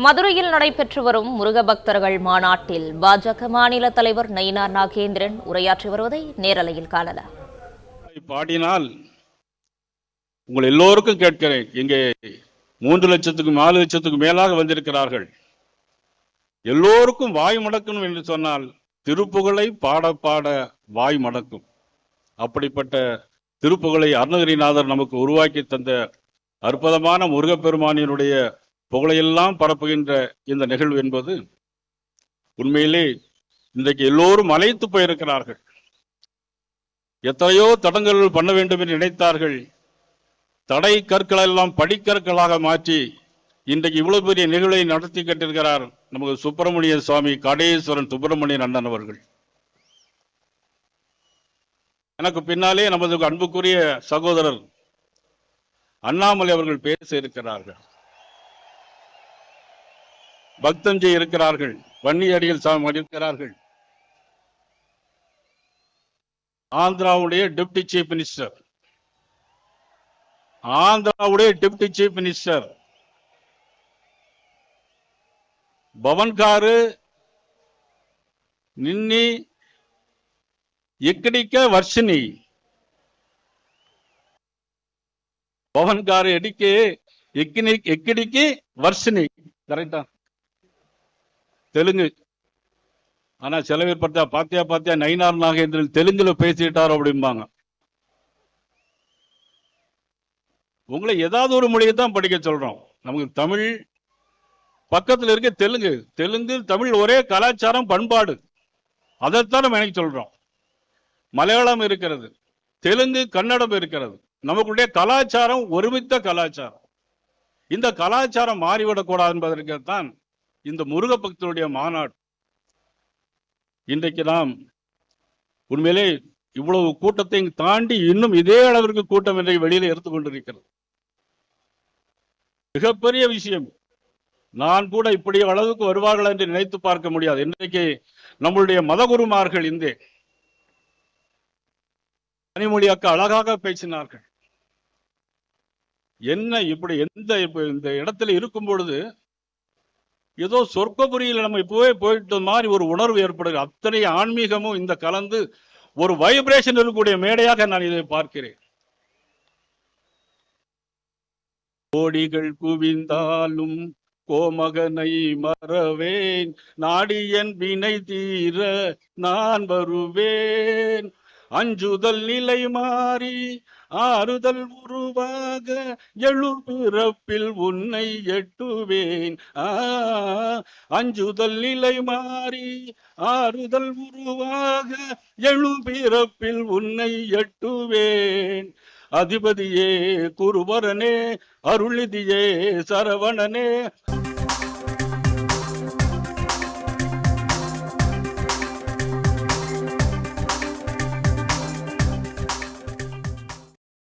மதுரையில் நடைபெற்று வரும் முருக பக்தர்கள் மாநாட்டில் பாஜக மாநில தலைவர் நயினார் நாகேந்திரன் உரையாற்றி வருவதை நேரலையில் காணலாம். பாடினால் உங்கள் எல்லோருக்கும் கேட்கிறேன், இங்கே 3 லட்சத்துக்கும் 4 லட்சத்துக்கும் மேலாக வந்திருக்கிறார்கள். எல்லோருக்கும் வாய் மடக்கணும் என்று சொன்னால் திருப்புகழை பாட பாட வாய் மடக்கும். அப்படிப்பட்ட திருப்புகழை அருணகிரிநாதர் நமக்கு உருவாக்கி தந்த அற்புதமான முருகப்பெருமானினுடைய புகழையெல்லாம் பரப்புகின்ற இந்த நிகழ்வு என்பது உண்மையிலே இன்றைக்கு எல்லோரும் அழைத்து போயிருக்கிறார்கள். எத்தனையோ தடங்கல்கள் பண்ண வேண்டும் என்று நினைத்தார்கள். தடை கற்களை எல்லாம் படிக்கற்களாக மாற்றி இன்றைக்கு இவ்வளவு பெரிய நிகழ்வை நடத்தி கட்டிருக்கிறார் நமக்கு சுப்பிரமணிய சுவாமி கடேஸ்வரன் சுப்பிரமணியன் அண்ணன் அவர்கள். எனக்கு பின்னாலே நமது அன்புக்குரிய சகோதரர் அண்ணாமலை அவர்கள் பேச இருக்கிறார்கள். பக்தஞ்சி இருக்கிறார்கள், வன்னியடிகள் சாமி இருக்கிறார்கள், ஆந்திராவுடைய deputy chief minister, பவன்காரு நின்னி எக்கடிக்க Varshini, பவன்காரு எடிக்கு எக்கடிக்கு Varshini, கரெக்டா தெலுங்கு. ஆனா சில பேர் பாத்தியா நயினார் நாகேந்திரன் தெலுங்குல பேசிட்டார் அப்படிம்பாங்க. உங்களை ஏதாவது ஒரு மொழியை தான் படிக்க சொல்றோம். நமக்கு தமிழ் பக்கத்தில் இருக்க தெலுங்கு தமிழ் ஒரே கலாச்சாரம் பண்பாடு, அதைத்தான் நம்ம எனக்கு சொல்றோம். மலையாளம் இருக்கிறது, தெலுங்கு கன்னடம் இருக்கிறது, நமக்குடைய கலாச்சாரம் ஒருமித்த கலாச்சாரம். இந்த கலாச்சாரம் மாறிவிடக்கூடாது என்பதற்குத்தான் இந்த முருக பக்தருடைய மாநாடு. இன்றைக்கு நாம் உண்மையிலே இவ்வளவு கூட்டத்தை தாண்டி இன்னும் இதே அளவிற்கு கூட்டம் இன்றைக்கு வெளியில எடுத்துக்கொண்டிருக்கிறது. மிகப்பெரிய விஷயம். நான் கூட இப்படி அளவுக்கு வருவார்கள் என்று நினைத்து பார்க்க முடியாது. இன்றைக்கு நம்மளுடைய மதகுருமார்கள் இந்த கனிமொழி அக்கா அழகாக பேசினார்கள். என்ன இப்படி இந்த இடத்துல இருக்கும் பொழுது ஏதோ சொர்க்கபுரியில் நம்ம இப்பவே போயிட்டு மாதிரி ஒரு உணர்வு ஏற்படுகிறது. அத்தனை ஆன்மீகமும் இந்த கலந்து ஒரு வைப்ரேஷன் இருக்கக்கூடிய மேடையாக நான் இதை பார்க்கிறேன். கோடிகள் குவிந்தாலும் கோமகனை மறவேன், நாடியன் வினை தீர நான் வருவேன், அஞ்சுதல் நிலை மாறி ஆறுதல் உருவாக எழுபிறப்பில் உன்னை எட்டுவேன். அஞ்சுதல் நிலை மாறி ஆறுதல் உருவாக எழுபிறப்பில் உன்னை எட்டுவேன். அதிபதியே குருவரனே, அருளிதியே சரவணனே.